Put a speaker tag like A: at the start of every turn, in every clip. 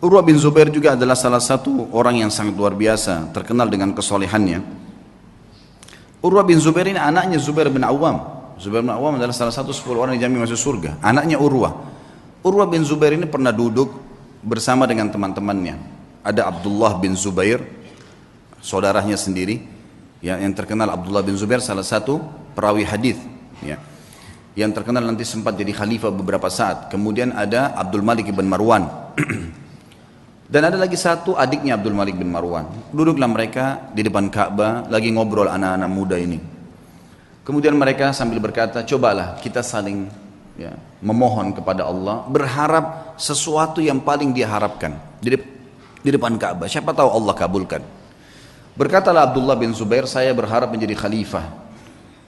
A: Urwah bin Zubair juga adalah salah satu orang yang sangat luar biasa, terkenal dengan kesolehannya. Urwah bin Zubair ini anaknya Zubair bin Awam. Zubair bin Awam adalah salah satu 10 orang yang dijamin masuk surga. Anaknya Urwah. Urwah bin Zubair ini pernah duduk bersama dengan teman-temannya. Ada Abdullah bin Zubair, saudaranya sendiri, ya, yang terkenal. Abdullah bin Zubair salah satu perawi hadis, ya, yang terkenal nanti sempat jadi khalifah beberapa saat. Kemudian ada Abdul Malik bin Marwan. Dan ada lagi satu adiknya Abdul Malik bin Marwan. Duduklah mereka di depan Ka'bah lagi ngobrol anak-anak muda ini. Kemudian mereka sambil berkata, cobalah kita saling, ya, memohon kepada Allah, berharap sesuatu yang paling dia harapkan di depan Ka'bah. Siapa tahu Allah kabulkan. Berkatalah Abdullah bin Zubair, saya berharap menjadi khalifah,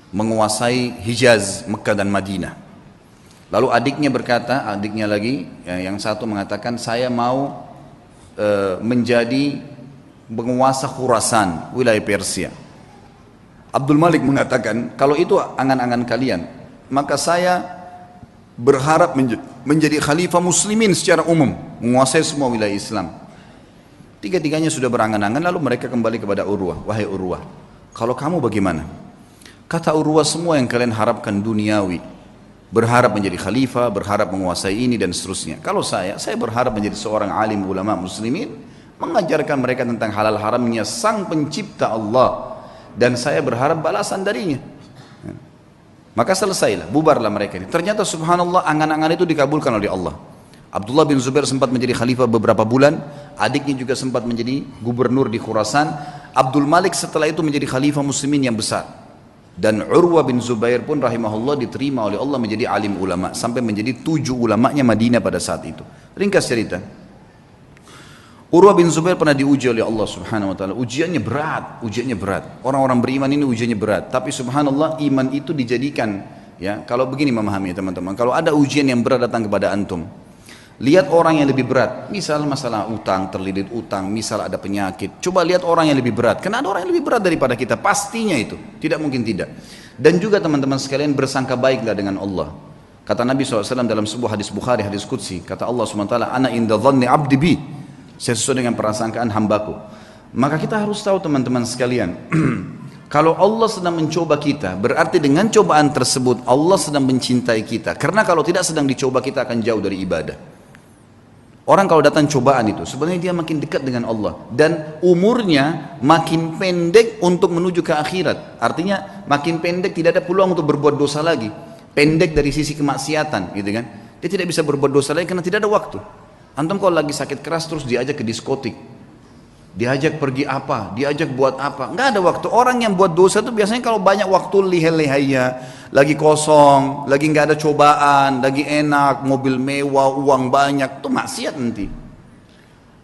A: menguasai Hijaz, Mekah dan Madinah. Lalu adiknya berkata, adiknya lagi, ya, yang satu mengatakan, saya mau menjadi penguasa Khurasan, wilayah Persia. Abdul Malik mengatakan, kalau itu angan-angan kalian, maka saya berharap menjadi khalifah muslimin secara umum, menguasai semua wilayah Islam. Tiga-tiganya sudah berangan-angan, lalu mereka kembali kepada Urwah. Wahai Urwah, kalau kamu bagaimana? Kata Urwah, semua yang kalian harapkan duniawi, berharap menjadi khalifah, berharap menguasai ini dan seterusnya. Kalau saya berharap menjadi seorang alim ulama muslimin, mengajarkan mereka tentang halal haramnya sang pencipta Allah, dan saya berharap balasan darinya. Maka selesailah, bubarlah mereka ini. Ternyata subhanallah, angan-angan itu dikabulkan oleh Allah. Abdullah bin Zubair sempat menjadi khalifah beberapa bulan, adiknya juga sempat menjadi gubernur di Khurasan. Abdul Malik setelah itu menjadi khalifah muslimin yang besar. Dan Urwah bin Zubair pun rahimahullah diterima oleh Allah menjadi alim ulama, sampai menjadi 7 ulamanya Madinah pada saat itu. Ringkas cerita, Urwah bin Zubair pernah diuji oleh Allah subhanahu wa ta'ala. Ujiannya berat. Orang-orang beriman ini ujiannya berat. Tapi subhanallah, iman itu dijadikan, ya, kalau begini memahami teman-teman, kalau ada ujian yang berat datang kepada antum, lihat orang yang lebih berat, misal masalah utang, terlilit utang, misal ada penyakit, coba lihat orang yang lebih berat, karena ada orang yang lebih berat daripada kita, pastinya itu, tidak mungkin tidak. Dan juga teman-teman sekalian, bersangka baiklah dengan Allah. Kata Nabi SAW dalam sebuah hadis Bukhari, hadis Qudsi, kata Allah SWT, ana inda dhanni abdi bi, saya sesuai dengan prasangkaan hambaku. Maka kita harus tahu teman-teman sekalian, kalau Allah sedang mencoba kita, berarti dengan cobaan tersebut Allah sedang mencintai kita, karena kalau tidak sedang dicoba kita akan jauh dari ibadah. Orang kalau datang cobaan itu, sebenarnya dia makin dekat dengan Allah. Dan umurnya makin pendek untuk menuju ke akhirat. Artinya makin pendek, tidak ada peluang untuk berbuat dosa lagi. Pendek dari sisi kemaksiatan, gitu kan. Dia tidak bisa berbuat dosa lagi karena tidak ada waktu. Antum kalau lagi sakit keras terus diajak ke diskotik, diajak pergi apa, diajak buat apa, nggak ada waktu. Orang yang buat dosa itu biasanya kalau banyak waktu lihai-lihainya, lagi kosong, lagi nggak ada cobaan, lagi enak, mobil mewah, uang banyak, itu maksiat nanti.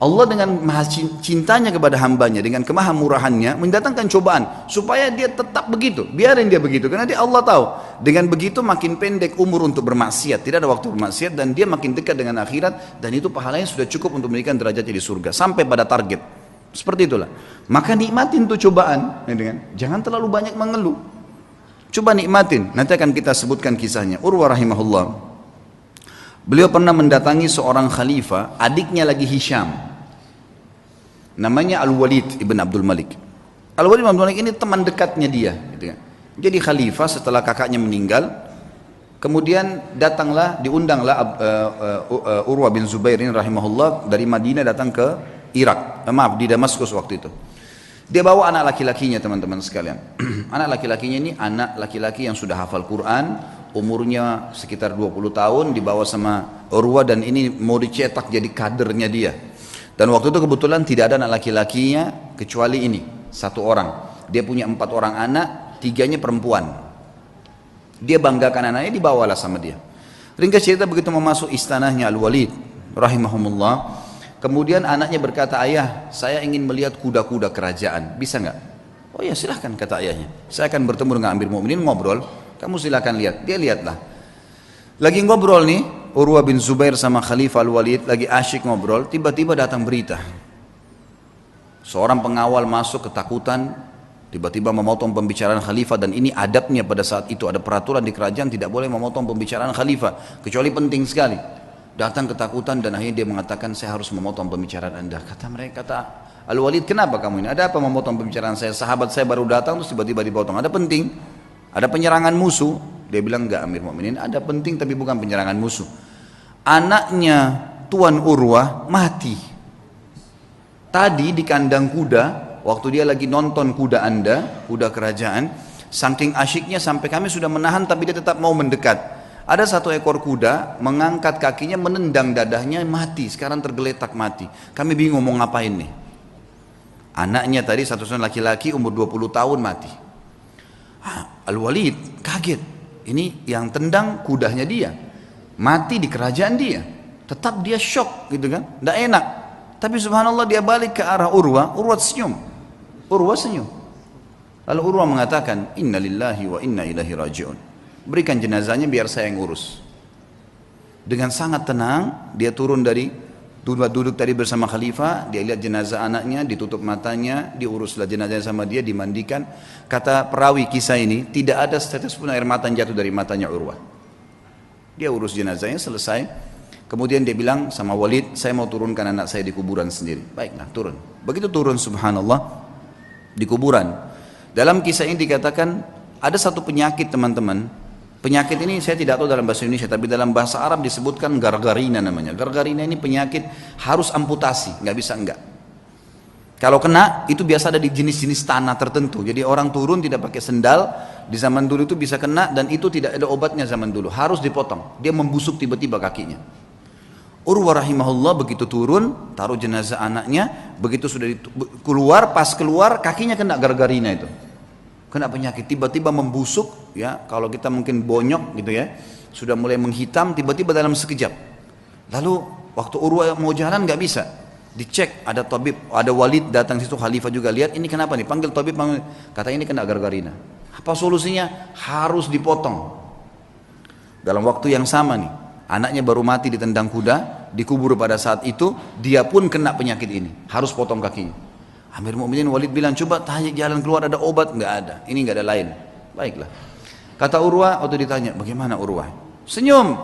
A: Allah dengan maha cintanya kepada hambanya, dengan kemahamurahannya mendatangkan cobaan supaya dia tetap begitu, biarin dia begitu, karena dia Allah tahu dengan begitu makin pendek umur untuk bermaksiat, tidak ada waktu bermaksiat, dan dia makin dekat dengan akhirat, dan itu pahalanya sudah cukup untuk memberikan derajatnya di surga sampai pada target. Seperti itulah. Maka nikmatin tuh cobaan, jangan terlalu banyak mengeluh. Coba nikmatin. Nanti akan kita sebutkan kisahnya. Urwah rahimahullah, beliau pernah mendatangi seorang khalifah, adiknya lagi Hisham, namanya Al-Walid ibn Abdul Malik. Al-Walid ibn Abdul Malik ini teman dekatnya dia, Jadi khalifah setelah kakaknya meninggal, kemudian diundanglah Urwah bin Zubair ini rahimahullah dari Madinah datang ke Irak, di Damaskus waktu itu. Dia bawa anak laki-lakinya teman-teman sekalian. Anak laki-lakinya ini anak laki-laki yang sudah hafal Quran, umurnya sekitar 20 tahun, dibawa sama Urwah, dan ini mau dicetak jadi kadernya dia. Dan waktu itu kebetulan tidak ada anak laki-lakinya kecuali ini, 1 orang. Dia punya 4 orang anak, 3-nya perempuan. Dia banggakan anaknya, dibawalah sama dia. Ringkas cerita, begitu mau masuk istanahnya Al-Walid rahimahumullah, kemudian anaknya berkata, ayah, saya ingin melihat kuda-kuda kerajaan, bisa nggak? Oh ya silahkan, kata ayahnya. Saya akan bertemu dengan Amir Mu'minin, ngobrol, kamu silahkan lihat. Dia lihatlah. Lagi ngobrol nih, Urwah bin Zubair sama Khalifah Al-Walid lagi asyik ngobrol, tiba-tiba datang berita. Seorang pengawal masuk ketakutan, tiba-tiba memotong pembicaraan Khalifah, dan ini adabnya pada saat itu, ada peraturan di kerajaan tidak boleh memotong pembicaraan Khalifah, kecuali penting sekali. Datang ketakutan dan akhirnya dia mengatakan, saya harus memotong pembicaraan Anda. Kata Al-Walid, kenapa kamu ini? Ada apa memotong pembicaraan saya? Sahabat saya baru datang terus tiba-tiba dipotong. Ada penting? Ada penyerangan musuh? Dia bilang, enggak Amir Mukminin, ada penting tapi bukan penyerangan musuh. Anaknya Tuan Urwah mati. Tadi di kandang kuda, waktu dia lagi nonton kuda Anda, kuda kerajaan, saking asyiknya sampai kami sudah menahan tapi dia tetap mau mendekat. Ada satu ekor kuda mengangkat kakinya, menendang dadahnya, mati. Sekarang tergeletak mati. Kami bingung mau ngapain nih. Anaknya tadi satu-satunya laki-laki umur 20 tahun mati. Al-Walid kaget. Ini yang tendang kudanya dia. Mati di kerajaan dia. Tetap dia shock gitu kan. Tidak enak. Tapi subhanallah dia balik ke arah Urwah. Urwah senyum. Urwah senyum. Lalu Urwah mengatakan, Inna lillahi wa inna ilahi raji'un. Berikan jenazahnya biar saya yang urus. Dengan sangat tenang dia turun dari duduk tadi bersama khalifah, dia lihat jenazah anaknya, ditutup matanya, diuruslah jenazahnya sama dia, dimandikan. Kata perawi kisah ini, tidak ada setetes pun air mata yang jatuh dari matanya Urwah. Dia urus jenazahnya selesai. Kemudian dia bilang sama Walid, saya mau turunkan anak saya di kuburan sendiri. Baiklah, turun. Begitu turun subhanallah di kuburan. Dalam kisah ini dikatakan ada satu penyakit teman-teman. Penyakit ini saya tidak tahu dalam bahasa Indonesia, tapi dalam bahasa Arab disebutkan gargarina namanya. Gargarina ini penyakit harus amputasi, nggak bisa enggak. Kalau kena itu biasa ada di jenis-jenis tanah tertentu. Jadi orang turun tidak pakai sendal, di zaman dulu itu bisa kena dan itu tidak ada obatnya zaman dulu. Harus dipotong. Dia membusuk tiba-tiba kakinya. Urwah rahimahullah begitu turun, taruh jenazah anaknya, begitu sudah keluar, pas keluar kakinya kena gargarina itu. Kena penyakit, tiba-tiba membusuk, ya kalau kita mungkin bonyok gitu ya, sudah mulai menghitam tiba-tiba dalam sekejap. Lalu waktu Urwah mau jalan nggak bisa, dicek ada tabib, ada Walid datang situ, khalifah juga lihat ini kenapa nih, panggil tabib, kata ini kena gargarina. Apa solusinya? Harus dipotong. Dalam waktu yang sama nih, anaknya baru mati ditendang kuda, dikubur pada saat itu, dia pun kena penyakit ini, harus potong kakinya. Amir Mukminin Walid bilang, coba tanya jalan keluar ada obat? Nggak ada, ini nggak ada lain. Baiklah. Kata Urwah, waktu ditanya, bagaimana Urwah? Senyum.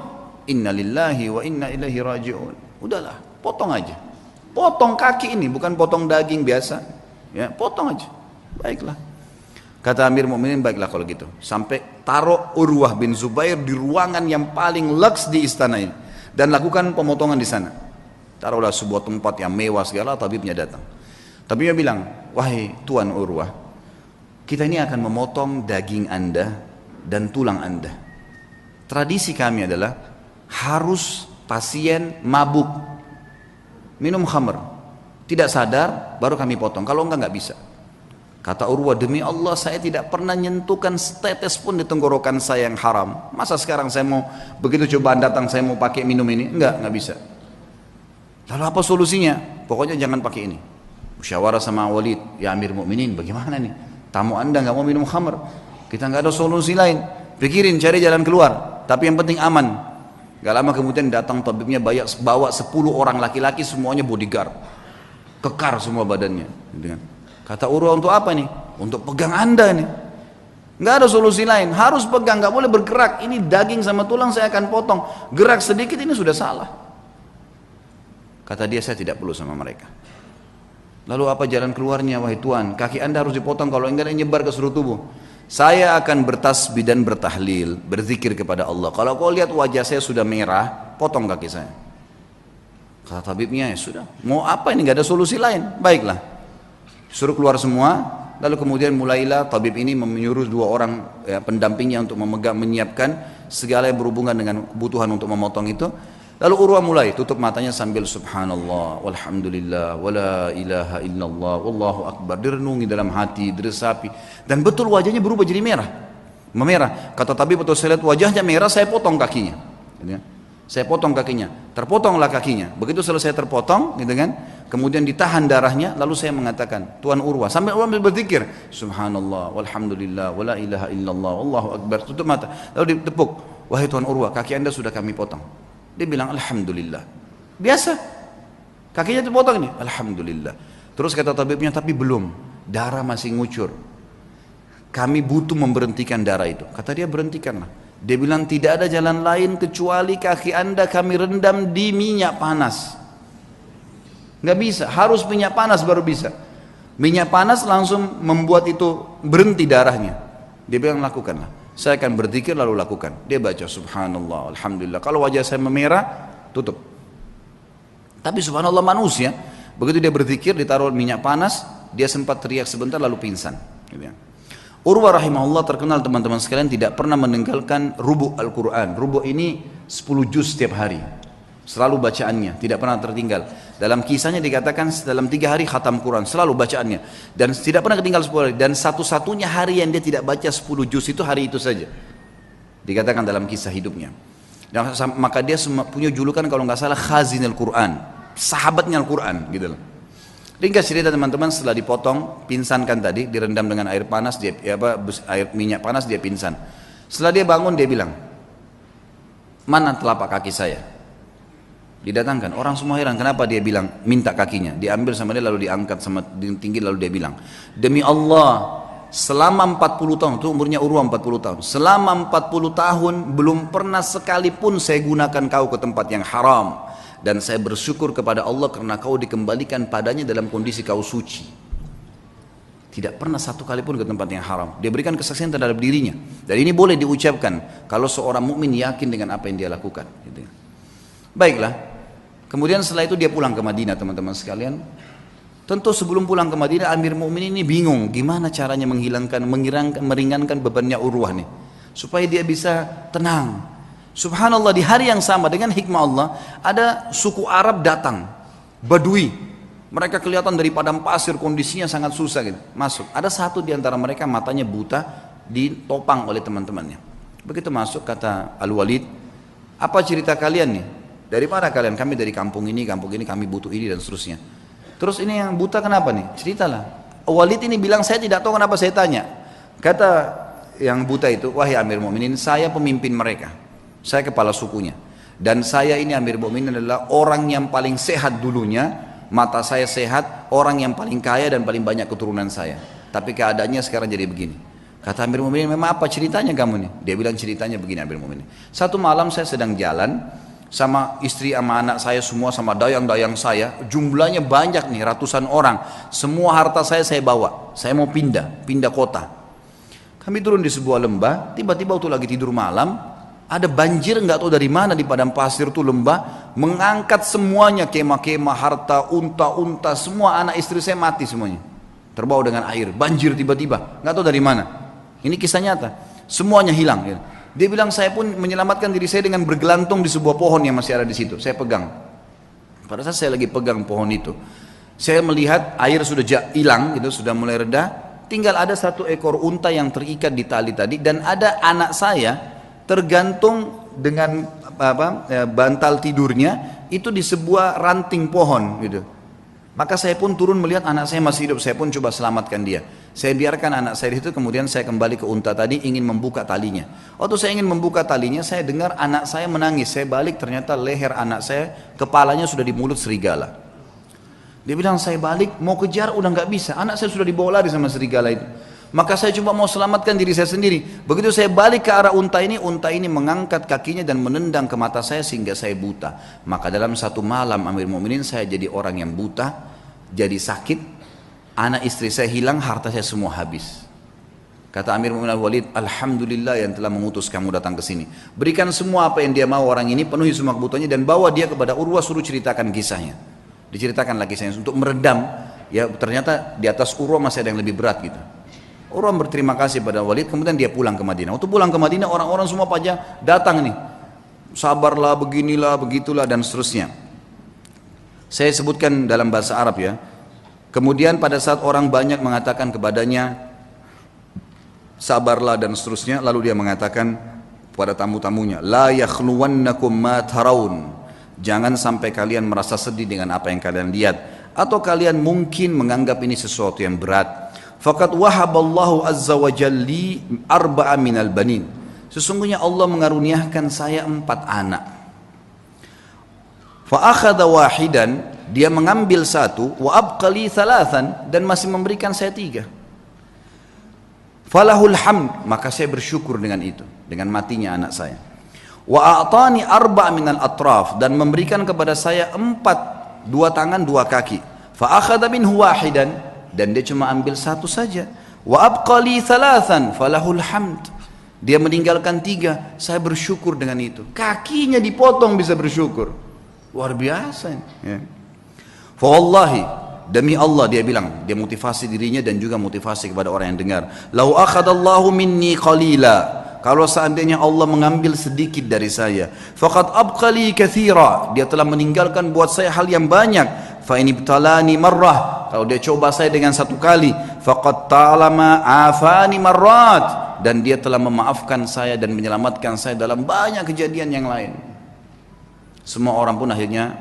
A: Inna lillahi wa inna ilaihi raji'un. Udahlah, potong aja. Potong kaki ini, bukan potong daging biasa. Ya, potong aja. Baiklah. Kata Amir Mukminin, baiklah kalau gitu. Sampai taruh Urwah bin Zubair di ruangan yang paling leks di istana ini. Dan lakukan pemotongan di sana. Taruhlah sebuah tempat yang mewah segala, tabibnya datang. Tapi dia bilang, wahai Tuan Urwah, kita ini akan memotong daging Anda dan tulang Anda. Tradisi kami adalah harus pasien mabuk, minum khamr, tidak sadar, baru kami potong. Kalau enggak bisa. Kata Urwah, demi Allah saya tidak pernah nyentuhkan setetes pun di tenggorokan saya yang haram. Masa sekarang saya mau, begitu cobaan datang saya mau pakai minum ini? Enggak bisa. Lalu apa solusinya? Pokoknya jangan pakai ini. Musyawarah sama Walid, ya Amir Mukminin, bagaimana nih? Tamu Anda nggak mau minum khamr, kita nggak ada solusi lain. Pikirin cari jalan keluar, tapi yang penting aman. Gak lama kemudian datang tabibnya bawa 10 orang laki-laki semuanya bodyguard, kekar semua badannya. Kata Urwah, untuk apa nih? Untuk pegang Anda nih. Nggak ada solusi lain, harus pegang, nggak boleh bergerak. Ini daging sama tulang saya akan potong. Gerak sedikit ini sudah salah. Kata dia, saya tidak perlu sama mereka. Lalu apa jalan keluarnya, wahai Tuan? Kaki Anda harus dipotong, kalau enggak nyebar ke seluruh tubuh. Saya akan bertasbih dan bertahlil, berzikir kepada Allah. Kalau kau lihat wajah saya sudah merah, potong kaki saya. Kata tabibnya, ya sudah. Mau apa ini? Enggak ada solusi lain. Baiklah. Suruh keluar semua. Lalu kemudian mulailah tabib ini menyuruh 2 orang ya, pendampingnya untuk menyiapkan segala yang berhubungan dengan kebutuhan untuk memotong itu. Lalu Urwah mulai tutup matanya sambil subhanallah, walhamdulillah, wala ilaha illallah, wallahu akbar. Direnungi dalam hati, diresapi. Dan betul wajahnya berubah jadi merah. Memerah. Kata tabib, betul saya lihat wajahnya merah, saya potong kakinya. Saya potong kakinya. Terpotonglah kakinya. Begitu selesai terpotong, gitu kan? Kemudian ditahan darahnya, lalu saya mengatakan, Tuan Urwah, sambil Urwah berzikir, subhanallah, walhamdulillah, wala ilaha illallah, wallahu akbar. Tutup mata. Lalu ditepuk, wahai Tuan Urwah, kaki Anda sudah kami potong. Dia bilang alhamdulillah. Biasa. Kakinya terpotong ini. Alhamdulillah. Terus kata tabibnya, tapi belum. Darah masih ngucur. Kami butuh memberhentikan darah itu. Kata dia, berhentikanlah. Dia bilang tidak ada jalan lain kecuali kaki anda kami rendam di minyak panas. Nggak bisa, harus minyak panas baru bisa. Minyak panas langsung membuat itu berhenti darahnya. Dia bilang lakukanlah. Saya akan berzikir lalu lakukan. Dia baca subhanallah, alhamdulillah. Kalau wajah saya memerah, tutup. Tapi subhanallah manusia, begitu dia berzikir ditaruh minyak panas, dia sempat teriak sebentar lalu pingsan. Gitu ya. Urwah rahimahullah terkenal teman-teman sekalian tidak pernah meninggalkan rubu' Al-Quran. Rubu' ini 10 juz setiap hari. Selalu bacaannya, tidak pernah tertinggal. Dalam kisahnya dikatakan dalam 3 hari khatam Quran, selalu bacaannya. Dan tidak pernah ketinggal 10 hari. Dan satu-satunya hari yang dia tidak baca 10 juz itu hari itu saja. Dikatakan dalam kisah hidupnya. Dan maka dia punya julukan kalau nggak salah Khazinul Quran. Sahabatnya Al-Quran gitu loh. Ringkas cerita teman-teman, setelah dipotong, pinsankan tadi, direndam dengan air panas, air minyak panas, dia pingsan. Setelah dia bangun, dia bilang, mana telapak kaki saya? Didatangkan, orang semua heran, kenapa dia bilang, minta kakinya. Diambil sama dia, lalu diangkat sama tinggi, lalu dia bilang, demi Allah, selama 40 tahun, itu umurnya Urwah 40 tahun, selama 40 tahun, belum pernah sekalipun saya gunakan kau ke tempat yang haram. Dan saya bersyukur kepada Allah karena kau dikembalikan padanya dalam kondisi kau suci. Tidak pernah satu kali pun ke tempat yang haram. Dia berikan kesaksian terhadap dirinya. Dan ini boleh diucapkan kalau seorang mukmin yakin dengan apa yang dia lakukan. Gitu. Baiklah. Kemudian setelah itu dia pulang ke Madinah teman-teman sekalian. Tentu sebelum pulang ke Madinah Amir Mu'minin ini bingung gimana caranya meringankan bebannya Urwah nih. Supaya dia bisa tenang. Subhanallah di hari yang sama dengan hikmah Allah ada suku Arab datang, Badui. Mereka kelihatan dari padang pasir kondisinya sangat susah gitu. Masuk. Ada satu di antara mereka matanya buta ditopang oleh teman-temannya. Begitu masuk kata Al-Walid, apa cerita kalian nih? Dari mana kalian? Kami dari kampung ini kami butuh ini dan seterusnya. Terus ini yang buta kenapa nih? Ceritalah. Walid ini bilang saya tidak tahu kenapa saya tanya. Kata yang buta itu, wahai Amir Mu'minin, saya pemimpin mereka. Saya kepala sukunya. Dan saya ini Amir Mu'minin adalah orang yang paling sehat dulunya. Mata saya sehat, orang yang paling kaya dan paling banyak keturunan saya. Tapi keadaannya sekarang jadi begini. Kata Amir Mu'minin, memang apa ceritanya kamu nih? Dia bilang ceritanya begini Amir Mu'minin. Satu malam saya sedang jalan sama istri sama anak saya semua sama dayang-dayang saya. Jumlahnya banyak nih, ratusan orang. Semua harta saya bawa. Saya mau pindah kota. Kami turun di sebuah lembah, tiba-tiba waktu lagi tidur malam, ada banjir nggak tahu dari mana di padang pasir tuh lembah, mengangkat semuanya, kemah-kemah, harta, unta-unta, semua anak istri saya mati semuanya. Terbawa dengan air, banjir tiba-tiba, nggak tahu dari mana. Ini kisah nyata, semuanya hilang. Dia bilang saya pun menyelamatkan diri saya dengan bergelantung di sebuah pohon yang masih ada di situ. Saya pegang. Pada saat saya lagi pegang pohon itu, saya melihat air sudah hilang, gitu, sudah mulai reda. Tinggal ada satu ekor unta yang terikat di tali tadi, dan ada anak saya tergantung dengan bantal tidurnya itu di sebuah ranting pohon gitu. Maka saya pun turun melihat anak saya masih hidup, saya pun coba selamatkan dia. Saya biarkan anak saya itu, kemudian saya kembali ke unta tadi ingin membuka talinya. Waktu saya ingin membuka talinya, saya dengar anak saya menangis. Saya balik, ternyata leher anak saya, kepalanya sudah di mulut serigala. Dia bilang saya balik mau kejar udah nggak bisa, anak saya sudah dibawa lari sama serigala itu. Maka saya cuma mau selamatkan diri saya sendiri. Begitu saya balik ke arah unta ini mengangkat kakinya dan menendang ke mata saya sehingga saya buta. Maka dalam satu malam Amir Mu'minin saya jadi orang yang buta, jadi sakit, anak istri saya hilang, harta saya semua habis. Kata Amir Mu'minin Al-Walid, alhamdulillah yang telah mengutus kamu datang ke sini. Berikan semua apa yang dia mau orang ini, penuhi semua kebutuhannya dan bawa dia kepada Urwah, suruh ceritakan kisahnya. Diceritakan lagi kisahnya untuk meredam. Ya ternyata di atas Urwah masih ada yang lebih berat gitu. Urwah berterima kasih pada Walid, kemudian dia pulang ke Madinah. Waktu pulang ke Madinah, orang-orang semua pada datang nih. Sabarlah, beginilah, begitulah, dan seterusnya. Saya sebutkan dalam bahasa Arab ya. Kemudian pada saat orang banyak mengatakan kepadanya, sabarlah dan seterusnya, lalu dia mengatakan pada tamu-tamunya, la yakhluwannakum ma tarawun. Jangan sampai kalian merasa sedih dengan apa yang kalian lihat. Atau kalian mungkin menganggap ini sesuatu yang berat. Faqad wahaballahu azza wa jalli arba'a minal banin. Sesungguhnya Allah mengaruniakan saya 4 anak. Fa akhadha wahidan, dia mengambil 1, wa abqali 3 dan masih memberikan saya 3. Falahul hamd, maka saya bersyukur dengan itu. dengan matinya anak saya. Wa a'tani arba' minal atraf, dan memberikan kepada saya 4, 2 tangan 2 kaki. Fa akhadha minhu wahidan, dan dia cuma ambil 1 saja. Wa abqali 3 falahul hamd, dia meninggalkan 3, saya bersyukur dengan itu. Kakinya dipotong bisa bersyukur, luar biasa ya. Fa wallahi, demi Allah, dia bilang, dia motivasi dirinya dan juga motivasi kepada orang yang dengar. Lau akhadallahu minni qalila, kalau seandainya Allah mengambil sedikit dari saya, faqad abqali katsira, dia telah meninggalkan buat saya hal yang banyak. Fa in ibtalani marrah, kalau dia coba saya dengan 1 kali, faqad ta'lama afani marrat, dan dia telah memaafkan saya dan menyelamatkan saya dalam banyak kejadian yang lain. Semua orang pun akhirnya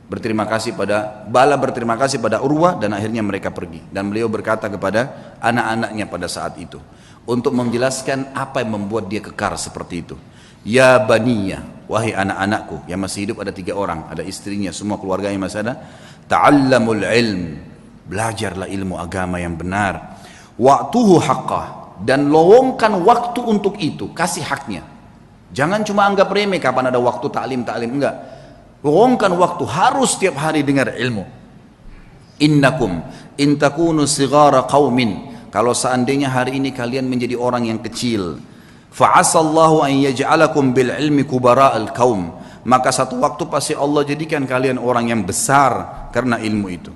A: berterima kasih pada Urwah, dan akhirnya mereka pergi. Dan beliau berkata kepada anak-anaknya pada saat itu untuk menjelaskan apa yang membuat dia kekar seperti itu. Ya baniya, wahai anak-anakku, yang masih hidup ada 3 orang, ada istrinya, semua keluarganya masih ada. Ta'allamul ilm, belajarlah ilmu agama yang benar. Wa'tuhu haqqah, dan lowongkan waktu untuk itu, kasih haknya. Jangan cuma anggap remeh kapan ada waktu ta'lim, enggak. Lowongkan waktu, harus setiap hari dengar ilmu. Innakum in takunu sighara qaumin, kalau seandainya hari ini kalian menjadi orang yang kecil, fa'asallahu an yaj'alakum bil ilmi kubara'al qaum, maka satu waktu pasti Allah jadikan kalian orang yang besar karena ilmu itu.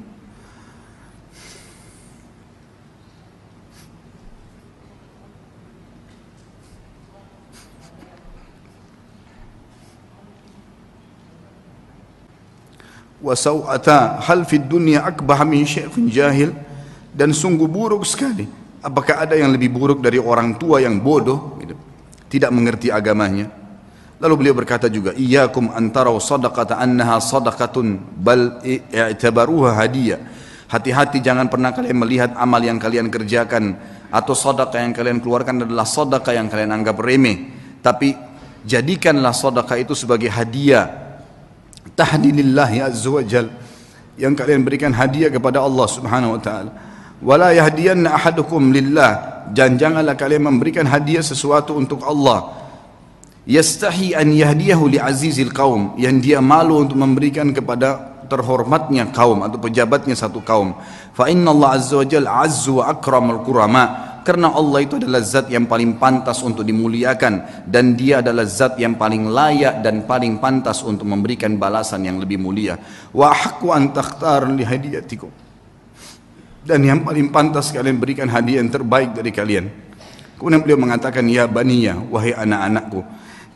A: Wasau'ata hal fid dunya akbah min syaikhun jahil, dan sungguh buruk sekali, apakah ada yang lebih buruk dari orang tua yang bodoh gitu, tidak mengerti agamanya. Lalu beliau berkata juga, iyyakum antarau sadaqata annaha sadaqatun bal i'tabaruha hadiyah, hati-hati jangan pernah kalian melihat amal yang kalian kerjakan atau sedekah yang kalian keluarkan adalah sedekah yang kalian anggap remeh, tapi jadikanlah sedekah itu sebagai hadiah tahdilillahi azza wa jal, yang kalian berikan hadiah kepada Allah subhanahu wa ta'ala. Wala yahdiyanna ahadukum lillah, dan janganlah kalian memberikan hadiah sesuatu untuk Allah. Yastahi an yahdiyahu li azizil qaum, yang dia malu untuk memberikan kepada terhormatnya kaum atau pejabatnya satu kaum. Fa inna Allah azza wa jal azzu wa akramul kurama, karena Allah itu adalah zat yang paling pantas untuk dimuliakan, dan dia adalah zat yang paling layak dan paling pantas untuk memberikan balasan yang lebih mulia. Wa haqqu an takhtar li hadiyatikum, dan yang paling pantas kalian berikan hadiah yang terbaik dari kalian. Kemudian beliau mengatakan, ya baniya, wahai anak-anakku,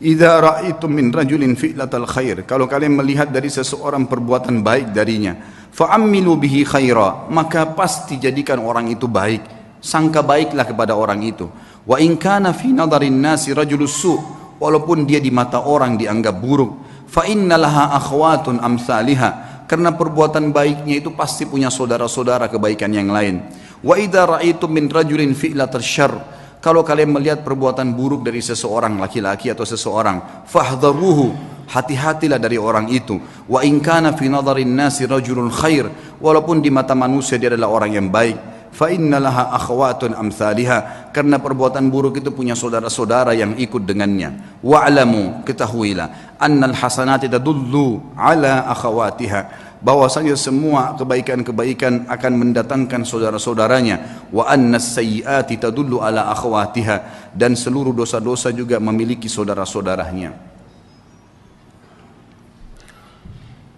A: idza ra'aitum min rajulin fi'latal khair, kalau kalian melihat dari seseorang perbuatan baik darinya, fa'ammilu bihi khaira, maka pasti jadikan orang itu baik, sangka baiklah kepada orang itu. Wa in kana fi nadarin nasi rajulus su', walaupun dia di mata orang dianggap buruk, fa innalaha akhwatun amsalihah, karena perbuatan baiknya itu pasti punya saudara-saudara kebaikan yang lain. Wa idza ra'aitum min rajulin fi'latal syarr, kalau kalian melihat perbuatan buruk dari seseorang, laki-laki atau seseorang, fahdharuhu, hati-hatilah dari orang itu. Wa in kana fi nadarin nasi rajulun khair, walaupun di mata manusia dia adalah orang yang baik. Fa innalaha akhwatun amsalihah, karena perbuatan buruk itu punya saudara-saudara yang ikut dengannya. Wa'lamu, ketahuilah, annal hasanati tadullu ala akhawatiha, bahwasanya semua kebaikan-kebaikan akan mendatangkan saudara-saudaranya. Wa annas sayyiati tadullu ala akhawatiha, dan seluruh dosa-dosa juga memiliki saudara-saudaranya.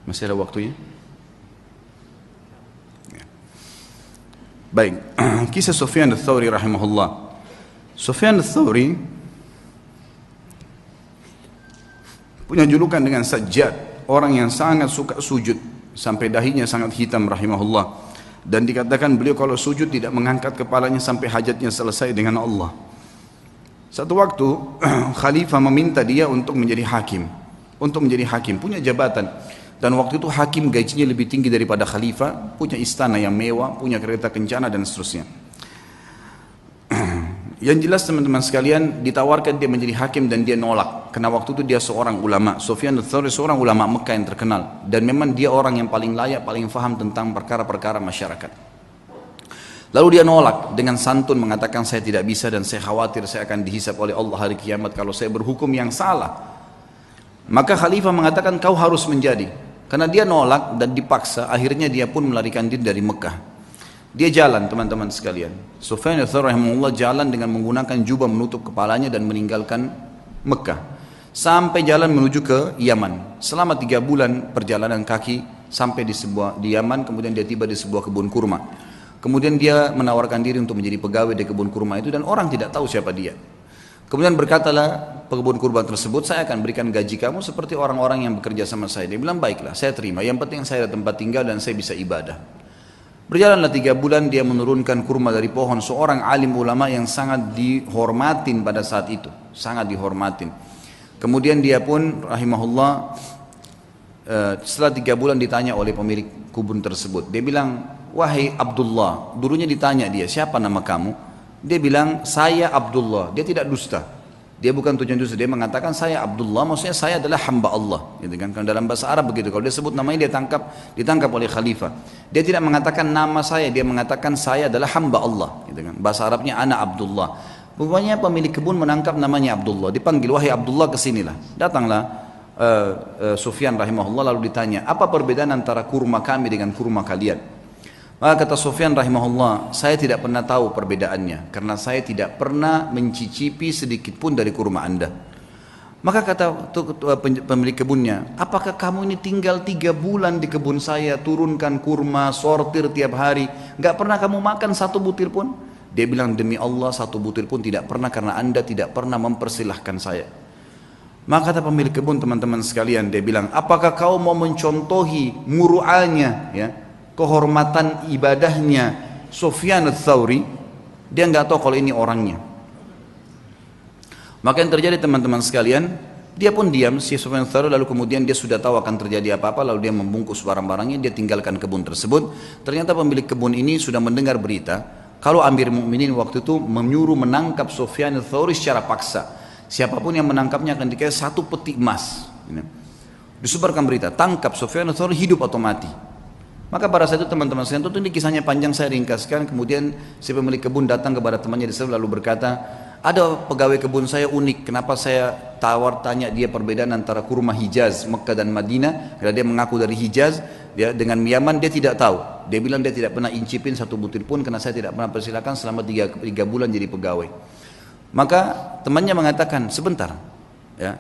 A: Masih ada waktunya? Baik, kisah Sufyan ats-Tsauri rahimahullah. Sufyan ats-Tsauri punya julukan dengan Sajjad, orang yang sangat suka sujud sampai dahinya sangat hitam rahimahullah, dan dikatakan beliau kalau sujud tidak mengangkat kepalanya sampai hajatnya selesai dengan Allah. Satu waktu khalifah meminta dia untuk menjadi hakim, punya jabatan. Dan waktu itu hakim gajinya lebih tinggi daripada khalifah, punya istana yang mewah, punya kereta kencana dan seterusnya. Yang jelas teman-teman sekalian, ditawarkan dia menjadi hakim dan dia nolak, karena waktu itu dia seorang ulama. Sufyan ats-Tsauri seorang ulama Mekah yang terkenal, dan memang dia orang yang paling layak, paling faham tentang perkara-perkara masyarakat. Lalu dia nolak dengan santun mengatakan saya tidak bisa dan saya khawatir saya akan dihisap oleh Allah hari kiamat kalau saya berhukum yang salah. Maka khalifah mengatakan kau harus menjadi. Karena dia nolak dan dipaksa, akhirnya dia pun melarikan diri dari Mekah. Dia jalan teman-teman sekalian. Sufyan ats-Tsauri rahimahullah jalan dengan menggunakan jubah menutup kepalanya dan meninggalkan Mekah. Sampai jalan menuju ke Yaman. Selama 3 bulan perjalanan kaki sampai di Yaman, kemudian dia tiba di sebuah kebun kurma. Kemudian dia menawarkan diri untuk menjadi pegawai di kebun kurma itu dan orang tidak tahu siapa dia. Kemudian berkatalah pekebun kurma tersebut, saya akan berikan gaji kamu seperti orang-orang yang bekerja sama saya. Dia bilang, baiklah, saya terima. Yang penting saya ada tempat tinggal dan saya bisa ibadah. Berjalanlah 3 bulan, dia menurunkan kurma dari pohon. Seorang alim ulama yang sangat dihormatin pada saat itu. Sangat dihormatin. Kemudian dia pun, rahimahullah, setelah 3 bulan ditanya oleh pemilik kebun tersebut. Dia bilang, wahai Abdullah, dulunya ditanya dia, siapa nama kamu? Dia bilang, saya Abdullah. Dia tidak dusta. Dia bukan tujuan dusta. Dia mengatakan, saya Abdullah, maksudnya saya adalah hamba Allah. Gitu kan? Karena dalam bahasa Arab begitu. Kalau dia sebut namanya, dia ditangkap oleh khalifah. Dia tidak mengatakan nama saya. Dia mengatakan, saya adalah hamba Allah. Gitu kan? Bahasa Arabnya, ana Abdullah. Pokoknya pemilik kebun menangkap namanya Abdullah. Dipanggil, wahai Abdullah, kesinilah. Datanglah Sufyan rahimahullah, lalu ditanya, apa perbedaan antara kurma kami dengan kurma kalian? Maka kata Sufyan rahimahullah, saya tidak pernah tahu perbedaannya karena saya tidak pernah mencicipi sedikit pun dari kurma anda. Maka kata pemilik kebunnya, apakah kamu ini tinggal 3 bulan di kebun saya, turunkan kurma, sortir tiap hari, gak pernah kamu makan 1 butir pun? Dia bilang, demi Allah 1 butir pun tidak pernah karena anda tidak pernah mempersilahkan saya. Maka kata pemilik kebun, teman-teman sekalian, dia bilang, apakah kau mau mencontohi muru'anya, ya, kehormatan ibadahnya Sufyan ats-Tsauri? Dia nggak tahu kalau ini orangnya. Maka yang terjadi teman-teman sekalian, dia pun diam si Sufyan ats-Tsauri, lalu kemudian dia sudah tahu akan terjadi apa-apa, lalu dia membungkus barang-barangnya, dia tinggalkan kebun tersebut. Ternyata pemilik kebun ini sudah mendengar berita kalau Amir Mukminin waktu itu menyuruh menangkap Sufyan ats-Tsauri secara paksa. Siapapun yang menangkapnya akan dikasih 1 peti emas. Disebarkan berita, tangkap Sufyan ats-Tsauri, hidup atau mati. Maka pada saat itu teman-teman sekalian, tentu ini kisahnya panjang, saya ringkaskan. Kemudian si pemilik kebun datang kepada temannya di sana lalu berkata, ada pegawai kebun saya unik, kenapa saya tanya dia perbedaan antara kurma Hijaz, Mekah dan Madinah. Karena dia mengaku dari Hijaz, dia dengan Yaman dia tidak tahu. Dia bilang dia tidak pernah incipin 1 butir pun karena saya tidak pernah persilakan selama 3 bulan jadi pegawai. Maka temannya mengatakan, sebentar, ya,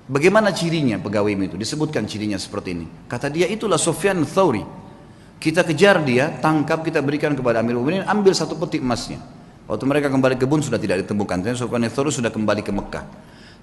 A: bagaimana cirinya pegawai itu? Disebutkan cirinya seperti ini. Kata dia, itulah Sufyan ats-Tsauri. Kita kejar dia, tangkap, kita berikan kepada Amir Mukminin, ambil 1 peti emasnya. Waktu mereka kembali ke kebun sudah tidak ditemukan. Ternyata Sufyan ats-Tsauri sudah kembali ke Mekah.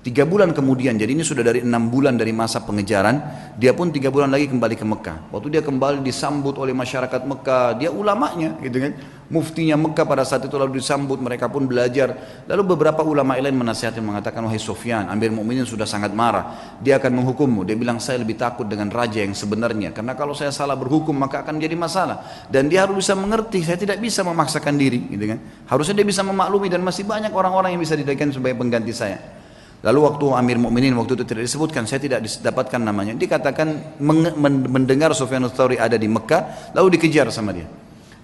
A: 3 bulan kemudian, jadi ini sudah dari 6 bulan dari masa pengejaran, dia pun 3 bulan lagi kembali ke Mekah. Waktu dia kembali disambut oleh masyarakat Mekah, dia ulamanya gitu kan, muftinya Mekah pada saat itu, lalu disambut, mereka pun belajar. Lalu beberapa ulama lain menasihati, mengatakan, wahai Sufyan, Amir Mukminin sudah sangat marah, dia akan menghukummu. Dia bilang, saya lebih takut dengan raja yang sebenarnya, karena kalau saya salah berhukum maka akan jadi masalah, dan dia harus bisa mengerti, saya tidak bisa memaksakan diri gitu kan. Harusnya dia bisa memaklumi, dan masih banyak orang-orang yang bisa dijadikan sebagai pengganti saya. Lalu waktu Amir Mukminin waktu itu tidak disebutkan, saya tidak dapatkan namanya, dikatakan mendengar Sufyan ats-Tsauri ada di Mekah, lalu dikejar sama dia.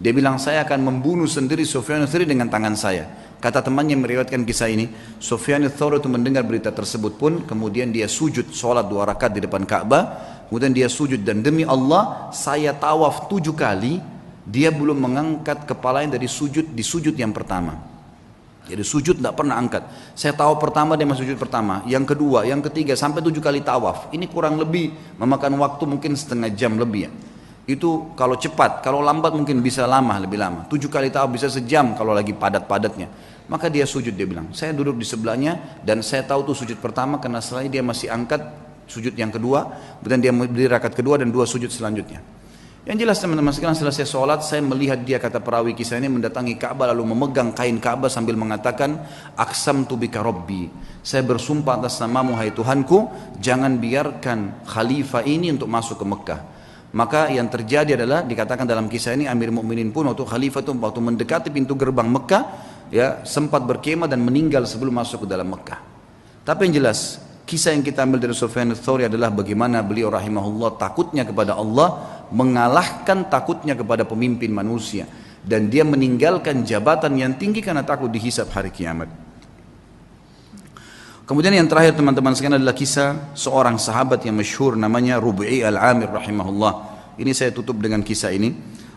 A: Dia bilang, saya akan membunuh sendiri Sufyan ats-Tsauri dengan tangan saya. Kata temannya yang meriwayatkan kisah ini, Sufyan ats-Tsauri itu mendengar berita tersebut pun, kemudian dia sujud sholat 2 rakaat di depan Ka'bah, kemudian dia sujud, dan demi Allah saya tawaf 7 kali, dia belum mengangkat kepalanya dari sujud di sujud yang pertama. Jadi sujud tidak pernah angkat. Saya tahu pertama dia masuk sujud pertama, yang kedua, yang ketiga, sampai 7 kali tawaf. Ini kurang lebih memakan waktu mungkin setengah jam lebih ya. Itu kalau cepat, kalau lambat mungkin bisa lama, lebih lama. 7 kali tawaf bisa sejam kalau lagi padat-padatnya. Maka dia sujud, dia bilang, saya duduk di sebelahnya dan saya tahu tuh sujud pertama karena setelah dia masih angkat sujud yang kedua, kemudian dia berdiri rakaat kedua dan 2 sujud selanjutnya. Yang jelas teman-teman sekalian, selesai sholat saya melihat dia, kata perawi kisah ini, mendatangi Ka'bah lalu memegang kain Ka'bah sambil mengatakan, aqsamtu bika rabbi, saya bersumpah atas namamu hai Tuhanku, jangan biarkan khalifah ini untuk masuk ke Mekah. Maka yang terjadi adalah dikatakan dalam kisah ini, Amir Mukminin pun waktu khalifah itu waktu mendekati pintu gerbang Mekah, ya, sempat berkemah dan meninggal sebelum masuk ke dalam Mekah. Tapi yang jelas kisah yang kita ambil dari Sufyan ats-Tsauri adalah bagaimana beliau rahimahullah takutnya kepada Allah mengalahkan takutnya kepada pemimpin manusia. dan dia meninggalkan jabatan yang tinggi karena takut dihisab hari kiamat. Kemudian yang terakhir teman-teman sekalian adalah kisah seorang sahabat yang masyhur namanya Rubi'i al-Amir rahimahullah. Ini saya tutup dengan kisah ini.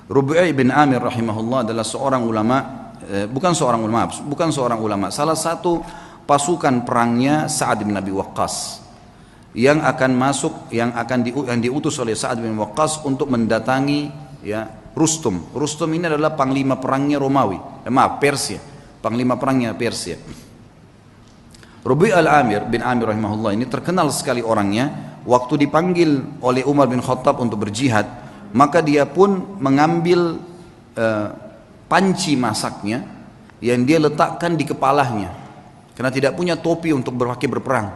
A: Rubi'i bin Amir rahimahullah adalah seorang ulama, bukan seorang ulama, salah satu pasukan perangnya Sa'ad bin Abi Waqqas yang akan masuk, yang diutus oleh Sa'ad bin Waqqas untuk mendatangi ya Rustum. Rustum ini adalah panglima perangnya Persia, panglima perangnya Persia. Rubi' al-Amir bin Amir rahimahullah ini terkenal sekali orangnya. Waktu dipanggil oleh Umar bin Khattab untuk berjihad, maka dia pun mengambil panci masaknya yang dia letakkan di kepalanya karena tidak punya topi untuk berperang.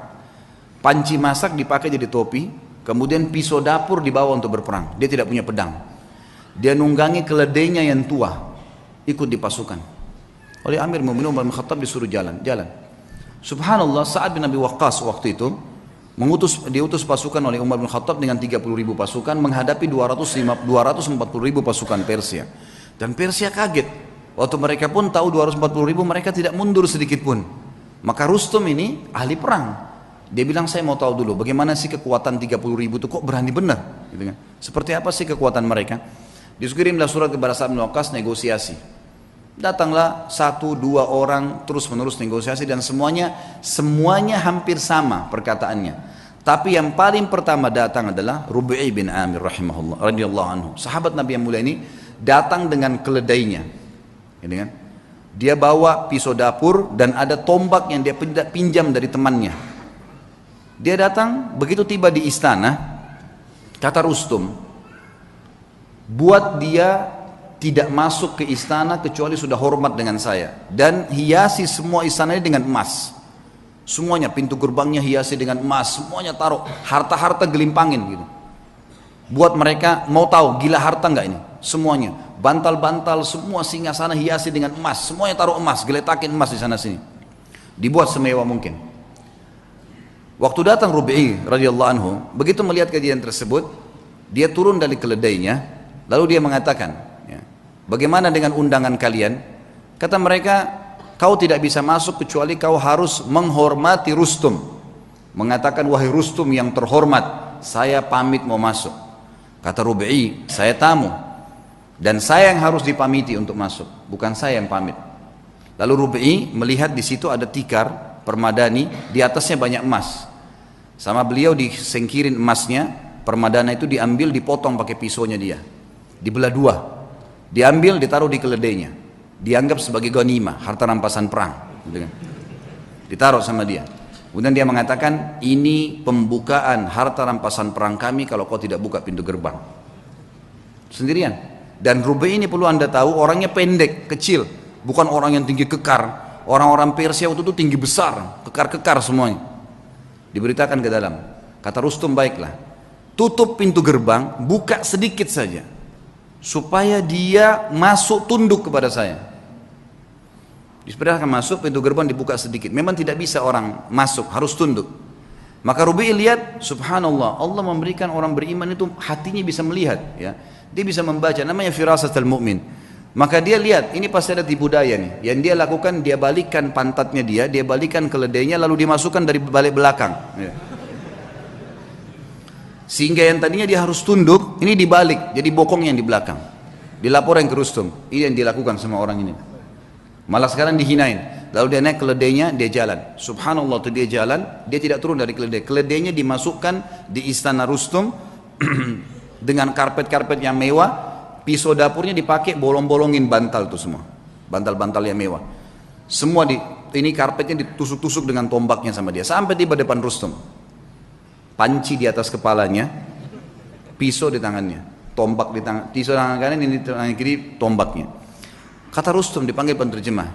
A: Panci masak dipakai jadi topi, kemudian pisau dapur dibawa untuk berperang. Dia tidak punya pedang. Dia nunggangi keledainya yang tua, ikut di pasukan. Oleh Amir Mu'minin Umar bin Khattab disuruh jalan. Subhanallah, Sa'ad bin Abi Waqqas waktu itu diutus pasukan oleh Umar bin Khattab dengan 30.000 pasukan menghadapi 240.000 pasukan Persia. Dan Persia kaget. Waktu mereka pun tahu 240.000, mereka tidak mundur sedikit pun. Maka Rustum ini ahli perang. Dia bilang, saya mau tahu dulu bagaimana sih kekuatan 30.000 itu, kok berani benar? Gitu kan? Seperti apa sih kekuatan mereka? Dikirimlah surat kepada Sa'ad bin Waqqas negosiasi. Datanglah 1-2 orang terus menerus negosiasi dan semuanya hampir sama perkataannya. Tapi yang paling pertama datang adalah Rubi'i bin Amir rahimahullah radhiyallahu anhu. Sahabat Nabi yang mulia ini datang dengan keledainya. Gitu kan? Dia bawa pisau dapur dan ada tombak yang dia pinjam dari temannya. Dia datang, begitu tiba di istana, kata Rustum, buat dia tidak masuk ke istana kecuali sudah hormat dengan saya, dan hiasi semua istana ini dengan emas. Semuanya, pintu gerbangnya hiasi dengan emas, semuanya taruh harta-harta gelimpangin gitu. Buat mereka mau tahu gila harta enggak ini? Semuanya, bantal-bantal semua singgasana hiasi dengan emas, semuanya taruh emas, geletakin emas di sana sini. Dibuat semewah mungkin. Waktu datang Rubi'i radhiyallahu anhu, begitu melihat kejadian tersebut, dia turun dari keledainya, lalu dia mengatakan, bagaimana dengan undangan kalian? Kata mereka, kau tidak bisa masuk kecuali kau harus menghormati Rustum. Mengatakan, wahai Rustum yang terhormat, saya pamit mau masuk. Kata Rubi'i, saya tamu dan saya yang harus dipamiti untuk masuk, bukan saya yang pamit. Lalu Rubi'i melihat di situ ada tikar permadani, di atasnya banyak emas. Sama beliau disingkirin emasnya, permadana itu diambil, dipotong pakai pisaunya dia, dibelah dua. Diambil, ditaruh di keledainya, dianggap sebagai ghanimah, harta rampasan perang, gitu kan? Ditaruh sama dia. Kemudian dia mengatakan, ini pembukaan harta rampasan perang kami kalau kau tidak buka pintu gerbang. Sendirian. Dan Rubi' ini perlu anda tahu, orangnya pendek, kecil, bukan orang yang tinggi kekar. Orang-orang Persia waktu itu tinggi besar, kekar-kekar semuanya. Diberitakan ke dalam. Kata Rustum, baiklah, tutup pintu gerbang, buka sedikit saja, supaya dia masuk tunduk kepada saya. Diperintahkan masuk, pintu gerbang dibuka sedikit. Memang tidak bisa orang masuk, harus tunduk. Maka Rubi'i lihat, subhanallah, Allah memberikan orang beriman itu hatinya bisa melihat, ya. Dia bisa membaca, namanya firasatul mu'min. Maka dia lihat, ini pasti ada tipu daya nih. Yang dia lakukan, dia balikkan pantatnya dia balikkan keledainya, lalu dimasukkan dari balik belakang, ya. Sehingga yang tadinya dia harus tunduk, ini dibalik, jadi bokong yang di belakang. Dilaporkan ke Rustum, ini yang dilakukan sama orang ini. Malah sekarang dihinain. Lalu dia naik keledainya, dia jalan. Subhanallah, tuh dia jalan, dia tidak turun dari keledai. Keledainya dimasukkan di istana Rustum dengan karpet-karpet yang mewah. Pisau dapurnya dipakai, bolong-bolongin bantal itu semua, bantal-bantal yang mewah. Semua ini karpetnya ditusuk-tusuk dengan tombaknya sama dia. Sampai tiba depan Rustum. Panci di atas kepalanya, pisau di tangannya, tombak di tangan, pisau tangan kanan, ini tangan kiri, tombaknya. Kata Rustum, dipanggil penerjemah,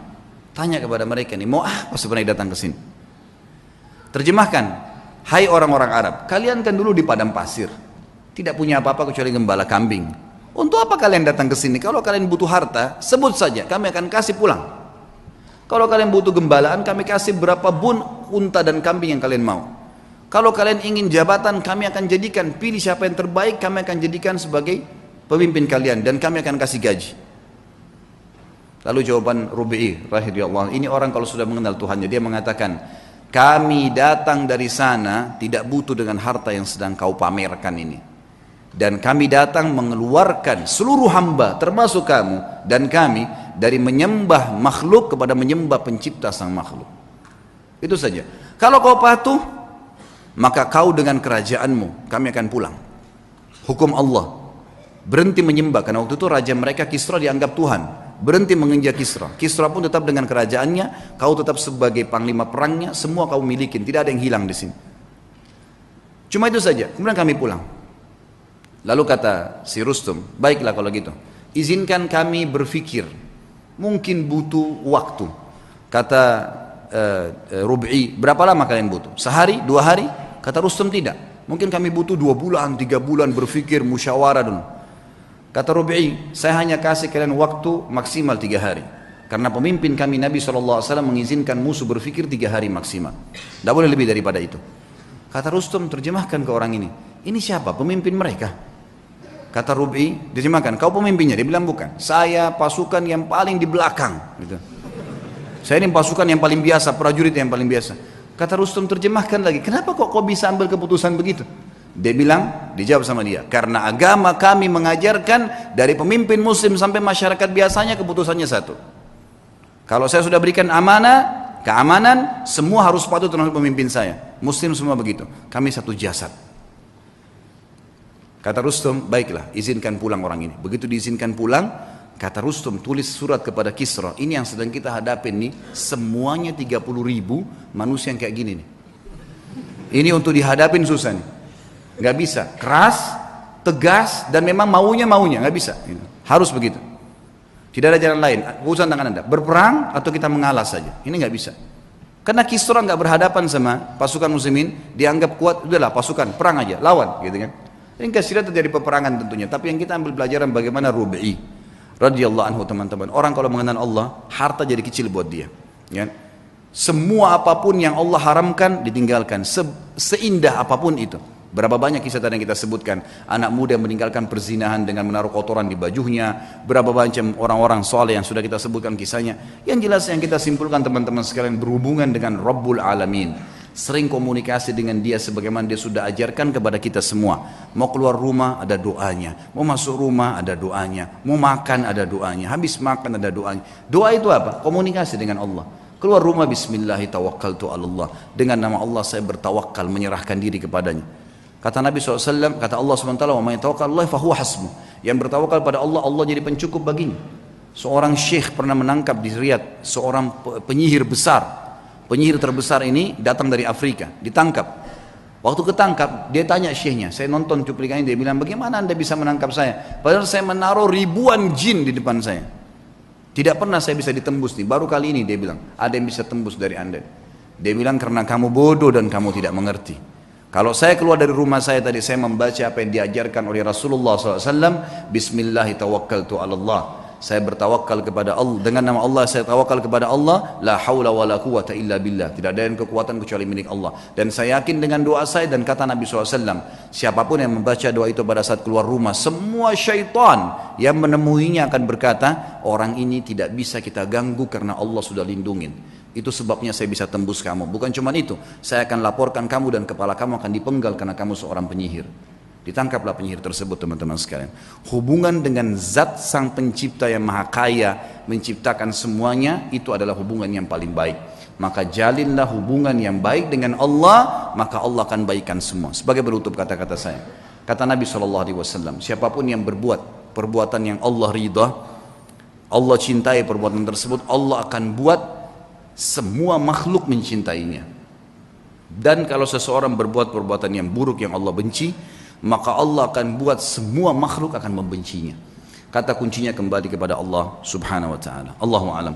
A: tanya kepada mereka nih, mau apa sebenarnya datang ke sini? Terjemahkan, hai orang-orang Arab, kalian kan dulu di padang pasir, tidak punya apa-apa kecuali gembala kambing. Untuk apa kalian datang ke sini? Kalau kalian butuh harta, sebut saja, kami akan kasih pulang. Kalau kalian butuh gembalaan, kami kasih berapa bun unta dan kambing yang kalian mau. Kalau kalian ingin jabatan, kami akan jadikan, pilih siapa yang terbaik, kami akan jadikan sebagai pemimpin kalian dan kami akan kasih gaji. Lalu jawaban Rubi'i rahimahullah, ini orang kalau sudah mengenal Tuhannya, dia mengatakan, kami datang dari sana tidak butuh dengan harta yang sedang kau pamerkan ini. Dan kami datang mengeluarkan seluruh hamba termasuk kamu dan kami dari menyembah makhluk kepada menyembah pencipta sang makhluk. Itu saja. Kalau kau patuh, maka kau dengan kerajaanmu, kami akan pulang. Hukum Allah, berhenti menyembah, karena waktu itu raja mereka Kisra dianggap Tuhan. Berhenti menginjak Kisra. Kisra pun tetap dengan kerajaannya, kau tetap sebagai panglima perangnya, semua kau milikin, tidak ada yang hilang di sini. Cuma itu saja. Kemudian kami pulang. Lalu kata si Rustum, baiklah kalau gitu, izinkan kami berpikir, mungkin butuh waktu. Kata Rubi'i, berapa lama kalian butuh? Sehari, 2 hari? Kata Rustum, tidak. Mungkin kami butuh 2 bulan, 3 bulan berpikir, musyawarah dulu. Kata Rubi'i, saya hanya kasih kalian waktu maksimal 3 hari. Karena pemimpin kami Nabi SAW mengizinkan musuh berpikir 3 hari maksimal. Tidak boleh lebih daripada itu. Kata Rustum, terjemahkan ke orang ini. Ini siapa? Pemimpin mereka. Kata Rubi'i, terjemahkan, kau pemimpinnya? Dia bilang bukan. Saya pasukan yang paling di belakang. Gitu. Saya ini pasukan yang paling biasa, prajurit yang paling biasa. Kata Rustum, terjemahkan lagi. Kenapa kok kau bisa ambil keputusan begitu? Dia bilang, dijawab sama dia, karena agama kami mengajarkan dari pemimpin muslim sampai masyarakat biasanya keputusannya satu. Kalau saya sudah berikan amanah, keamanan, semua harus patuh terhadap pemimpin saya. Muslim semua begitu. Kami satu jasad. Kata Rustum, baiklah, izinkan pulang orang ini. Begitu diizinkan pulang, kata Rustum, tulis surat kepada Kisra. Ini yang sedang kita hadapin nih, semuanya 30.000 manusia yang kayak gini nih. Ini untuk dihadapin susah nih. Nggak bisa, keras, tegas, dan memang maunya, nggak bisa. Harus begitu. Tidak ada jalan lain, urusan tangan Anda. Berperang atau kita mengalah saja. Ini nggak bisa. Karena Kisra nggak berhadapan sama pasukan muslimin, dianggap kuat, udahlah pasukan, perang aja, lawan. Gitu kan. Ini kasihan terjadi peperangan tentunya. Tapi yang kita ambil pelajaran bagaimana Rubi'i radhiyallahu anhu, teman-teman. Orang kalau mengenal Allah, harta jadi kecil buat dia. Ya. Semua apapun yang Allah haramkan ditinggalkan, seindah apapun itu. Berapa banyak kisah tadi yang kita sebutkan, anak muda yang meninggalkan perzinahan dengan menaruh kotoran di bajunya, berapa banyak orang-orang soleh yang sudah kita sebutkan kisahnya. Yang jelas yang kita simpulkan teman-teman sekalian, berhubungan dengan Rabbul Alamin, sering komunikasi dengan dia sebagaimana dia sudah ajarkan kepada kita semua. Mau keluar rumah ada doanya, mau masuk rumah ada doanya, mau makan ada doanya, habis makan ada doanya. Doa itu apa? Komunikasi dengan Allah. Keluar rumah, bismillahi tawakkaltu ala Allah, dengan nama Allah saya bertawakal, menyerahkan diri kepadanya. Kata Nabi SAW, kata Allah SWT, wa may tawakkalallahi fahuwa hasbuh. Yang bertawakal pada Allah, Allah jadi pencukup baginya. Seorang syekh pernah menangkap di Riyadh seorang penyihir besar. Penyihir terbesar ini datang dari Afrika, ditangkap. Waktu ketangkap, dia tanya syekhnya, saya nonton cuplikannya, dia bilang, bagaimana anda bisa menangkap saya? Padahal saya menaruh ribuan jin di depan saya. Tidak pernah saya bisa ditembus nih, baru kali ini dia bilang, ada yang bisa tembus dari anda. Dia bilang, karena kamu bodoh dan kamu tidak mengerti. Kalau saya keluar dari rumah saya tadi, saya membaca apa yang diajarkan oleh Rasulullah SAW, bismillahi tawakkaltu ala Allah. Saya bertawakal kepada Allah, dengan nama Allah saya tawakal kepada Allah, la haula wa la quwata illa billah. Tidak ada yang kekuatan kecuali milik Allah. Dan saya yakin dengan doa saya, dan kata Nabi SAW, siapapun yang membaca doa itu pada saat keluar rumah, semua syaitan yang menemuinya akan berkata, orang ini tidak bisa kita ganggu karena Allah sudah lindungin. Itu sebabnya saya bisa tembus kamu. Bukan cuma itu, saya akan laporkan kamu dan kepala kamu akan dipenggal karena kamu seorang penyihir. Ditangkaplah penyihir tersebut teman-teman sekalian. Hubungan dengan zat sang pencipta yang maha kaya, menciptakan semuanya, itu adalah hubungan yang paling baik. Maka jalinlah hubungan yang baik dengan Allah, maka Allah akan baikkan semua. Sebagai penutup kata-kata saya, kata Nabi SAW, siapapun yang berbuat perbuatan yang Allah ridha, Allah cintai perbuatan tersebut, Allah akan buat semua makhluk mencintainya. Dan kalau seseorang berbuat perbuatan yang buruk yang Allah benci, maka Allah akan buat semua makhluk akan membencinya. Kata kuncinya kembali kepada Allah Subhanahu wa taala. Allahu a'lam.